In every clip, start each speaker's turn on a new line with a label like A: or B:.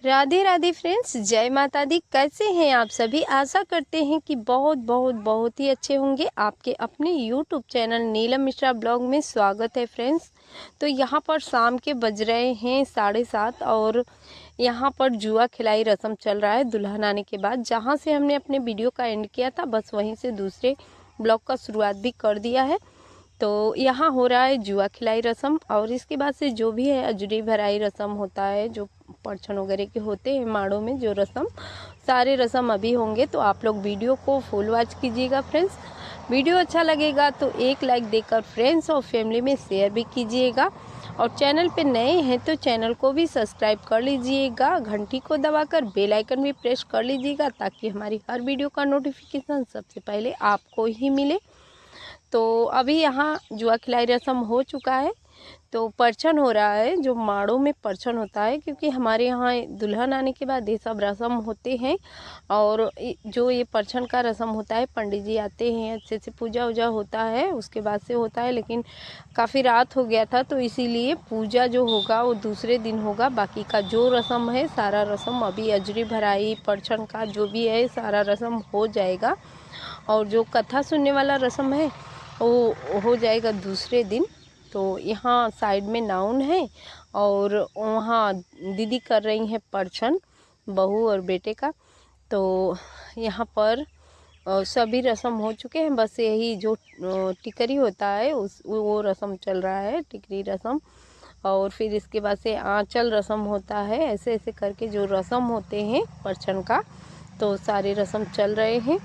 A: Radhe Radhe friends, जय माता दी। कैसे हैं आप सभी? आशा करते हैं कि बहुत ही अच्छे होंगे। आपके अपने YouTube channel Neelam Mishra blog में स्वागत है फ्रेंड्स। तो यहाँ पर शाम के बज रहे हैं 7:30 और यहाँ पर जुआ खिलाई रस्म चल रहा है दुल्हन आने के बाद। जहाँ से हमने अपने वीडियो का एंड किया था, बस वहीं से दूसरे ब्लॉग का शुरुआत भी कर दिया है। तो यहाँ हो रहा है जुआ खिलाई रस्म और इसके बाद से जो भी है अजरी भराई रस्म होता है, जो परछन वगैरह के होते हैं माड़ों में जो रस्म, सारे रस्म अभी होंगे। तो आप लोग वीडियो को फुल वॉच कीजिएगा फ्रेंड्स। वीडियो अच्छा लगेगा तो एक लाइक देकर फ्रेंड्स और फैमिली में शेयर भी कीजिएगा। और चैनल पे नए हैं तो चैनल को भी सब्सक्राइब कर लीजिएगा, घंटी को दबाकर बेल आइकन भी प्रेस कर लीजिएगा ताकि हमारी हर वीडियो का नोटिफिकेशन सबसे पहले आपको ही मिले। तो अभी यहाँ जुआ खिलाई रस्म हो चुका है, तो परछन हो रहा है, जो माड़ों में परछन होता है, क्योंकि हमारे यहाँ दुल्हन आने के बाद ये सब रस्म होते हैं। और जो ये परछन का रस्म होता है, पंडित जी आते हैं, अच्छे से पूजा वूजा होता है, उसके बाद से होता है। लेकिन काफ़ी रात हो गया था तो इसीलिए पूजा जो होगा वो दूसरे दिन होगा। बाकी का जो रस्म है, सारा रस्म अभी अजरी भराई परछन का जो भी है सारा रस्म हो जाएगा। और जो कथा सुनने वाला रस्म है वो हो जाएगा दूसरे दिन। तो यहाँ साइड में नाउन है और वहाँ दीदी कर रही हैं परछन, बहू और बेटे का। तो यहाँ पर सभी रस्म हो चुके हैं, बस यही जो टिकरी होता है वो रस्म चल रहा है, टिकरी रस्म। और फिर इसके बाद से आंचल रस्म होता है। ऐसे ऐसे करके जो रस्म होते हैं परछन का, तो सारे रस्म चल रहे हैं।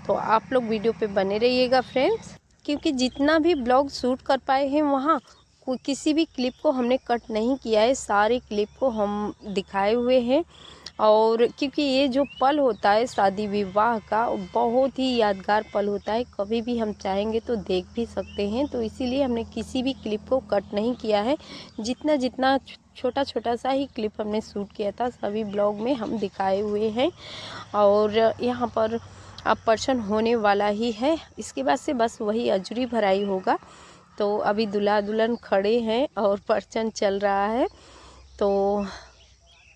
A: तो आप लोग वीडियो पे बने रहिएगा फ्रेंड्स, क्योंकि जितना भी ब्लॉग शूट कर पाए हैं वहाँ कोई किसी भी क्लिप को हमने कट नहीं किया है, सारे क्लिप को हम दिखाए हुए हैं। और क्योंकि ये जो पल होता है शादी विवाह का, बहुत ही यादगार पल होता है, कभी भी हम चाहेंगे तो देख भी सकते हैं। तो इसीलिए हमने किसी भी क्लिप को कट नहीं किया है। जितना जितना छोटा छोटा सा ही क्लिप हमने शूट किया था सभी ब्लॉग में हम दिखाए हुए हैं। और यहाँ पर अब परछन होने वाला ही है, इसके बाद से बस वही अजरी भराई होगा। तो अभी दूल्हा दुल्हन खड़े हैं और परछन चल रहा है। तो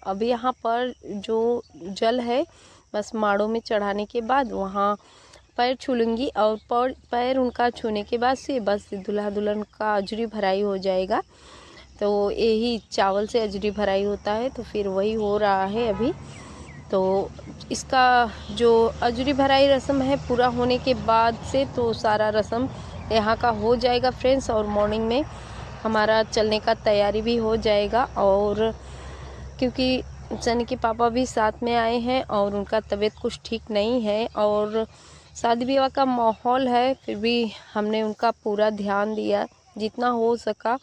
A: अभी यहाँ पर जो जल है बस माड़ों में चढ़ाने के बाद वहाँ पैर छू लूँगी और पैर उनका छूने के बाद से बस दूल्हा दुल्हन का अजरी भराई हो जाएगा। तो यही चावल से अजरी भराई होता है, तो फिर वही हो रहा है अभी। तो इसका जो अजरी भराई रस्म है पूरा होने के बाद से तो सारा रस्म यहाँ का हो जाएगा फ्रेंड्स। और मॉर्निंग में हमारा चलने का तैयारी भी हो जाएगा। और क्योंकि सनी के पापा भी साथ में आए हैं और उनका तबीयत कुछ ठीक नहीं है और शादी विवाह का माहौल है, फिर भी हमने उनका पूरा ध्यान दिया जितना हो सका।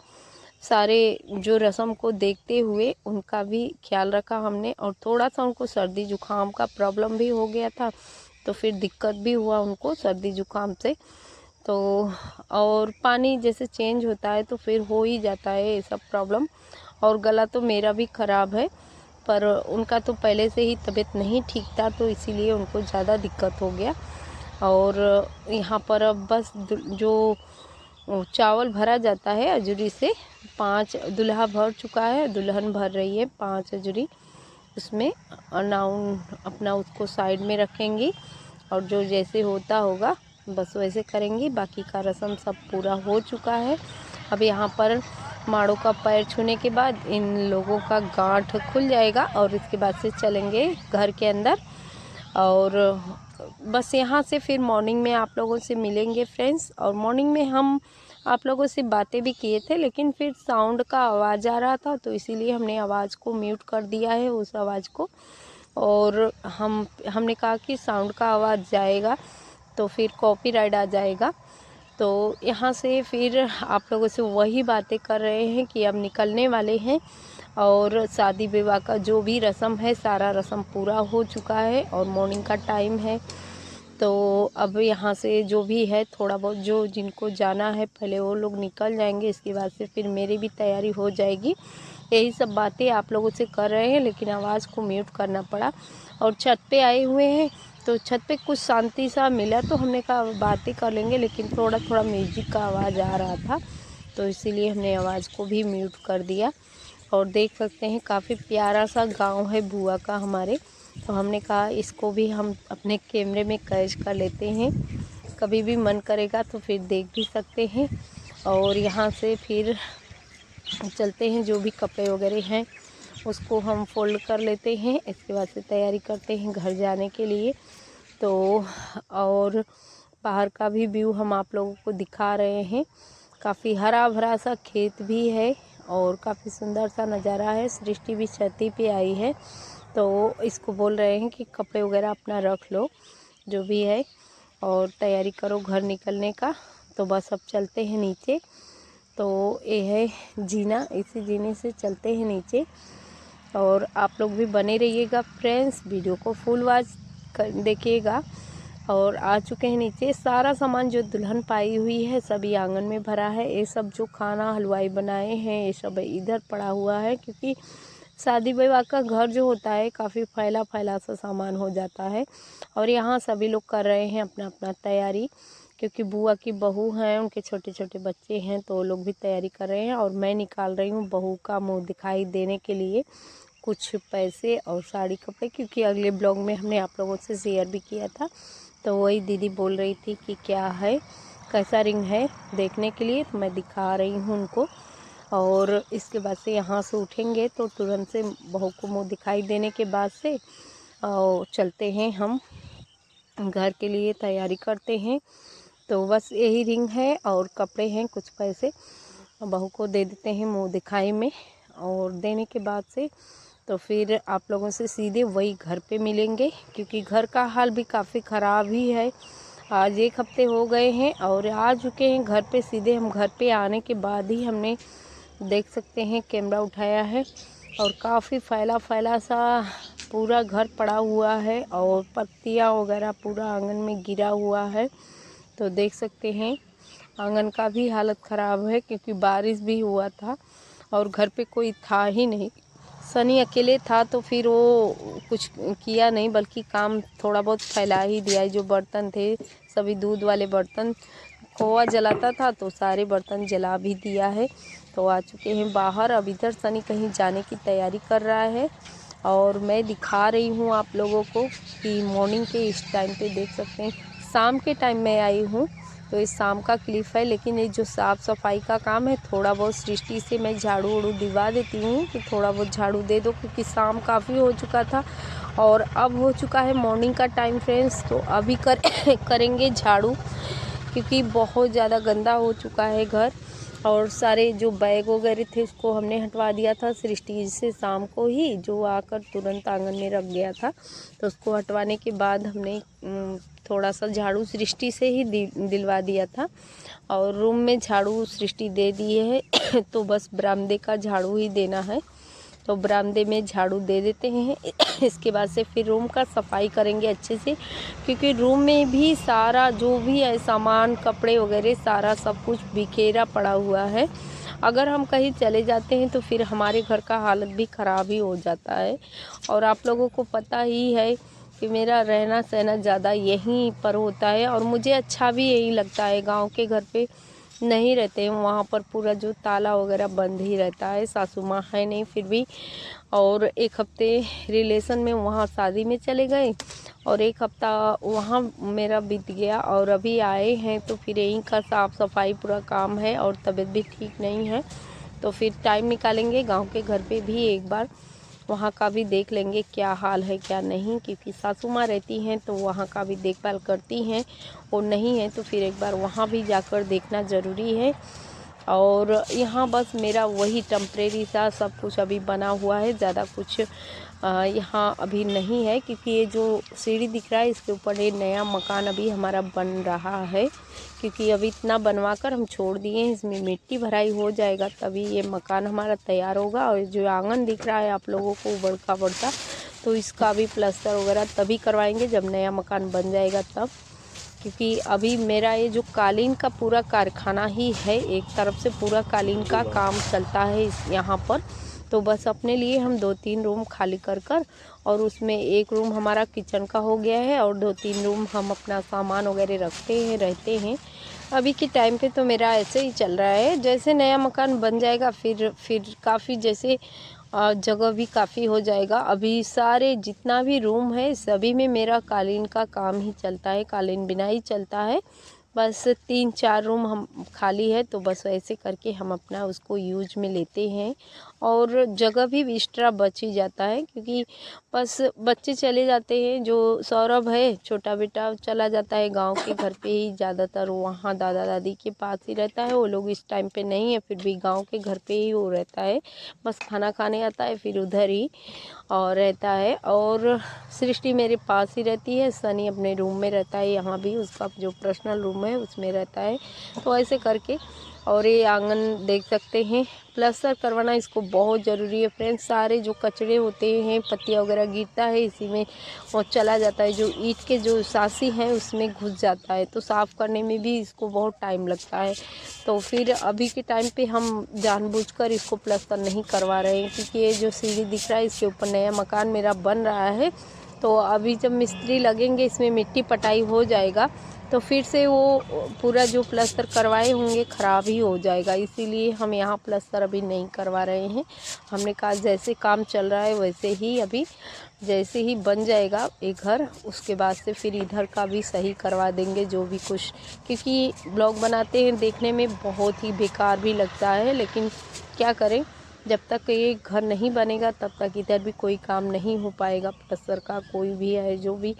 A: सारे जो रस्म को देखते हुए उनका भी ख्याल रखा हमने। और थोड़ा सा उनको सर्दी जुकाम का प्रॉब्लम भी हो गया था, तो फिर दिक्कत भी हुआ उनको सर्दी जुकाम से। तो और पानी जैसे चेंज होता है तो फिर हो ही जाता है ये सब प्रॉब्लम। और गला तो मेरा भी ख़राब है, पर उनका तो पहले से ही तबीयत नहीं ठीक था, तो इसीलिए उनको ज़्यादा दिक्कत हो गया। और यहाँ पर अब बस जो चावल भरा जाता है अजूरी से, 5 दूल्हा भर चुका है, दुल्हन भर रही है 5 अजूरी। उसमें नाउन अपना उसको साइड में रखेंगी और जो जैसे होता होगा बस वैसे करेंगी। बाकी का रस्म सब पूरा हो चुका है। अब यहाँ पर माड़ों का पैर छूने के बाद इन लोगों का गांठ खुल जाएगा और इसके बाद से चलेंगे घर के अंदर। और बस यहाँ से फिर मॉर्निंग में आप लोगों से मिलेंगे फ्रेंड्स। और मॉर्निंग में हम आप लोगों से बातें भी किए थे, लेकिन फिर साउंड का आवाज़ आ रहा था तो इसीलिए हमने आवाज़ को म्यूट कर दिया है, उस आवाज़ को। और हमने कहा कि साउंड का आवाज़ जाएगा तो फिर कॉपीराइट आ जाएगा। तो यहाँ से फिर आप लोगों से वही बातें कर रहे हैं कि अब निकलने वाले हैं और शादी विवाह का जो भी रस्म है सारा रस्म पूरा हो चुका है और मॉर्निंग का टाइम है। तो अब यहाँ से जो भी है थोड़ा बहुत जो जिनको जाना है पहले वो लोग निकल जाएंगे, इसके बाद से फिर मेरी भी तैयारी हो जाएगी। यही सब बातें आप लोगों से कर रहे हैं, लेकिन आवाज़ को म्यूट करना पड़ा। और छत पे आए हुए हैं तो छत पे कुछ शांति सा मिला तो हमने कहा बातें कर लेंगे, लेकिन थोड़ा थोड़ा म्यूजिक का आवाज़ आ रहा था तो इसीलिए हमने आवाज़ को भी म्यूट कर दिया। और देख सकते हैं काफ़ी प्यारा सा गांव है बुआ का हमारे, तो हमने कहा इसको भी हम अपने कैमरे में कैच कर लेते हैं, कभी भी मन करेगा तो फिर देख भी सकते हैं। और यहाँ से फिर चलते हैं, जो भी कपड़े वगैरह हैं उसको हम फोल्ड कर लेते हैं। इसके बाद से तैयारी करते हैं घर जाने के लिए। तो और बाहर का भी व्यू हम आप लोगों को दिखा रहे हैं, काफ़ी हरा भरा सा खेत भी है और काफ़ी सुंदर सा नज़ारा है। सृष्टि भी छतरी पे आई है, तो इसको बोल रहे हैं कि कपड़े वगैरह अपना रख लो जो भी है और तैयारी करो घर निकलने का। तो बस अब चलते हैं नीचे। तो ये है जीना, इसी जीने से चलते हैं नीचे। और आप लोग भी बने रहिएगा फ्रेंड्स, वीडियो को फुल वॉच देखिएगा। और आ चुके हैं नीचे। सारा सामान जो दुल्हन पाई हुई है सभी आंगन में भरा है। ये सब जो खाना हलवाई बनाए हैं ये सब इधर पड़ा हुआ है, क्योंकि शादी विवाह का घर जो होता है काफ़ी फैला फैला सा सामान हो जाता है। और यहाँ सभी लोग कर रहे हैं अपना अपना तैयारी, क्योंकि बुआ की बहू हैं, उनके छोटे छोटे बच्चे हैं, तो वो लोग भी तैयारी कर रहे हैं। और मैं निकाल रही हूँ बहू का मुँह दिखाई देने के लिए कुछ पैसे और साड़ी कपड़े, क्योंकि अगले ब्लॉग में हमने आप लोगों से शेयर भी किया था। तो वही दीदी बोल रही थी कि क्या है, कैसा रिंग है देखने के लिए, तो मैं दिखा रही हूँ उनको। और इसके बाद से यहाँ से उठेंगे तो तुरंत से बहू को मुँह दिखाई देने के बाद से और चलते हैं हम घर के लिए, तैयारी करते हैं। तो बस यही रिंग है और कपड़े हैं, कुछ पैसे बहू को दे देते हैं मुँह दिखाई में। और देने के बाद से तो फिर आप लोगों से सीधे वही घर पे मिलेंगे, क्योंकि घर का हाल भी काफ़ी ख़राब ही है। आज 1 हफ्ते हो गए हैं और आ चुके हैं घर पे। सीधे हम घर पे आने के बाद ही हमने देख सकते हैं कैमरा उठाया है, और काफ़ी फैला फैला सा पूरा घर पड़ा हुआ है और पत्तियाँ वगैरह पूरा आंगन में गिरा हुआ है। तो देख सकते हैं आंगन का भी हालत ख़राब है, क्योंकि बारिश भी हुआ था और घर पे कोई था ही नहीं। सनी अकेले था तो फिर वो कुछ किया नहीं, बल्कि काम थोड़ा बहुत फैला ही दिया है। जो बर्तन थे सभी दूध वाले बर्तन, खोआ जलाता था तो सारे बर्तन जला भी दिया है। तो आ चुके हैं बाहर। अब इधर सनी कहीं जाने की तैयारी कर रहा है और मैं दिखा रही हूँ आप लोगों को कि मॉर्निंग के इस टाइम पे देख सकते हैं, शाम के टाइम में आई हूँ तो इस शाम का क्लिप है। लेकिन ये जो साफ़ सफाई का काम है थोड़ा बहुत सृष्टि से मैं झाड़ू वाड़ू दिलवा देती हूँ कि थोड़ा बहुत झाड़ू दे दो, क्योंकि शाम काफ़ी हो चुका था और अब हो चुका है मॉर्निंग का टाइम फ्रेंड्स। तो अभी करेंगे झाड़ू, क्योंकि बहुत ज़्यादा गंदा हो चुका है घर। और सारे जो बैग वगैरह थे उसको हमने हटवा दिया था सृष्टि से शाम को ही, जो आकर तुरंत आंगन में रख गया था। तो उसको हटवाने के बाद हमने थोड़ा सा झाड़ू सृष्टि से ही दिलवा दिया था और रूम में झाड़ू सृष्टि दे दिए है। तो बस बरामदे का झाड़ू ही देना है, तो बरामदे में झाड़ू दे देते हैं। इसके बाद से फिर रूम का सफाई करेंगे अच्छे से, क्योंकि रूम में भी सारा जो भी है सामान कपड़े वगैरह सारा सब कुछ बिखेरा पड़ा हुआ है। अगर हम कहीं चले जाते हैं तो फिर हमारे घर का हालत भी ख़राब ही हो जाता है। और आप लोगों को पता ही है कि मेरा रहना सहना ज़्यादा यहीं पर होता है और मुझे अच्छा भी यही लगता है। गांव के घर पे नहीं रहते हैं, वहाँ पर पूरा जो ताला वगैरह बंद ही रहता है। सासू माँ है नहीं फिर भी। और 1 हफ्ते रिलेशन में वहाँ शादी में चले गए और 1 हफ्ता वहाँ मेरा बीत गया और अभी आए हैं तो फिर यहीं का साफ़ सफाई पूरा काम है और तबीयत भी ठीक नहीं है। तो फिर टाइम निकालेंगे गांव के घर पे भी एक बार, वहाँ का भी देख लेंगे क्या हाल है क्या नहीं, क्योंकि सासू माँ रहती हैं तो वहाँ का भी देखभाल करती हैं और नहीं है तो फिर एक बार वहाँ भी जाकर देखना ज़रूरी है। और यहाँ बस मेरा वही टेम्परेरी सा सब कुछ अभी बना हुआ है, ज़्यादा कुछ यहाँ अभी नहीं है, क्योंकि ये जो सीढ़ी दिख रहा है इसके ऊपर ये नया मकान अभी हमारा बन रहा है। क्योंकि अभी इतना बनवा कर हम छोड़ दिए हैं, इसमें मिट्टी भराई हो जाएगा तभी ये मकान हमारा तैयार होगा। और जो आंगन दिख रहा है आप लोगों को बड़का बड़का, तो इसका भी प्लास्टर वगैरह तभी करवाएंगे जब नया मकान बन जाएगा तब। क्योंकि अभी मेरा ये जो कालीन का पूरा कारखाना ही है, एक तरफ से पूरा कालीन का काम चलता है यहाँ पर। तो बस अपने लिए हम 2-3 रूम खाली कर और उसमें एक रूम हमारा किचन का हो गया है और 2-3 रूम हम अपना सामान वगैरह रखते हैं रहते हैं। अभी के टाइम पे तो मेरा ऐसे ही चल रहा है, जैसे नया मकान बन जाएगा फिर काफ़ी जैसे जगह भी काफ़ी हो जाएगा। अभी सारे जितना भी रूम है सभी में मेरा कालीन का काम ही चलता है, कालीन बिनाई चलता है। बस 3-4 रूम हम खाली है तो बस ऐसे करके हम अपना उसको यूज में लेते हैं और जगह भी एक्स्ट्रा बच ही जाता है, क्योंकि बस बच्चे चले जाते हैं। जो सौरभ है छोटा बेटा चला जाता है गांव के घर पे ही, ज़्यादातर वहाँ दादा दादी के पास ही रहता है। वो लोग इस टाइम पे नहीं है, फिर भी गांव के घर पे ही वो रहता है, बस खाना खाने आता है फिर उधर ही और रहता है। और सृष्टि मेरे पास ही रहती है, सनी अपने रूम में रहता है, यहाँ भी उसका जो पर्सनल रूम है उसमें रहता है। तो ऐसे करके और ये आंगन देख सकते हैं, प्लास्टर करवाना इसको बहुत ज़रूरी है फ्रेंड्स। सारे जो कचरे होते हैं, पत्तियाँ वगैरह गिरता है इसी में वो चला जाता है, जो ईंट के जो सासी हैं उसमें घुस जाता है, तो साफ़ करने में भी इसको बहुत टाइम लगता है। तो फिर अभी के टाइम पे हम जानबूझकर इसको प्लास्टर नहीं करवा रहे हैं, क्योंकि ये जो सीढ़ी दिख रहा है इसके ऊपर नया मकान मेरा बन रहा है। तो अभी जब मिस्त्री लगेंगे इसमें मिट्टी पटाई हो जाएगा तो फिर से वो पूरा जो प्लास्टर करवाए होंगे ख़राब ही हो जाएगा, इसीलिए हम यहाँ प्लास्टर अभी नहीं करवा रहे हैं। हमने कहा जैसे काम चल रहा है वैसे ही अभी जैसे ही बन जाएगा एक घर उसके बाद से फिर इधर का भी सही करवा देंगे जो भी कुछ, क्योंकि ब्लॉग बनाते हैं देखने में बहुत ही बेकार भी लगता है, लेकिन क्या करें, जब तक ये घर नहीं बनेगा तब तक इधर भी कोई काम नहीं हो पाएगा प्लस्तर का। कोई भी है जो भी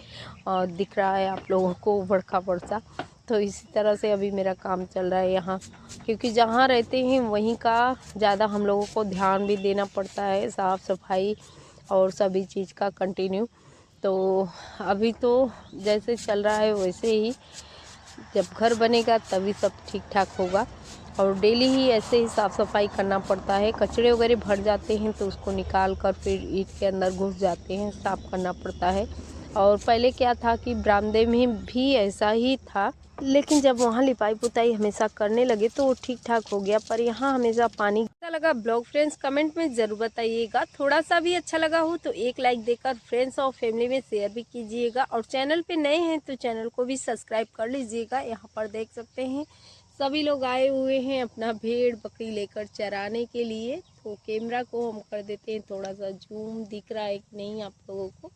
A: दिख रहा है आप लोगों को बड़का बड़सा, तो इसी तरह से अभी मेरा काम चल रहा है यहाँ, क्योंकि जहाँ रहते हैं वहीं का ज़्यादा हम लोगों को ध्यान भी देना पड़ता है, साफ़ सफाई और सभी चीज़ का कंटिन्यू। तो अभी तो जैसे चल रहा है वैसे ही, जब घर बनेगा तभी सब ठीक ठाक होगा। और डेली ही ऐसे ही साफ़ सफाई करना पड़ता है, कचरे वगैरह भर जाते हैं तो उसको निकाल कर फिर ईंट के अंदर घुस जाते हैं, साफ़ करना पड़ता है। और पहले क्या था कि बरामदे में भी ऐसा ही था, लेकिन जब वहाँ लिपाई पुताई हमेशा करने लगे तो वो ठीक ठाक हो गया, पर यहाँ हमेशा पानी। अच्छा लगा ब्लॉग फ्रेंड्स कमेंट में ज़रूर बताइएगा, थोड़ा सा भी अच्छा लगा हो तो एक लाइक देकर फ्रेंड्स और फैमिली में शेयर भी कीजिएगा, और चैनल पे नए हैं तो चैनल को भी सब्सक्राइब कर लीजिएगा। यहाँ पर देख सकते हैं सभी लोग आए हुए हैं अपना भेड़ बकरी लेकर चराने के लिए। तो कैमरा को हम कर देते हैं थोड़ा सा जूम, दिख रहा है कि नहीं आप लोगों को,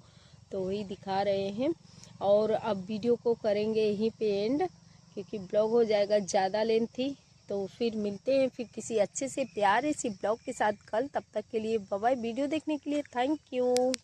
A: तो वही दिखा रहे हैं। और अब वीडियो को करेंगे यहीं पे एंड, क्योंकि ब्लॉग हो जाएगा ज़्यादा लेंथी। तो फिर मिलते हैं फिर किसी अच्छे से प्यारे से ब्लॉग के साथ कल, तब तक के लिए बाय बाय। वीडियो देखने के लिए थैंक यू।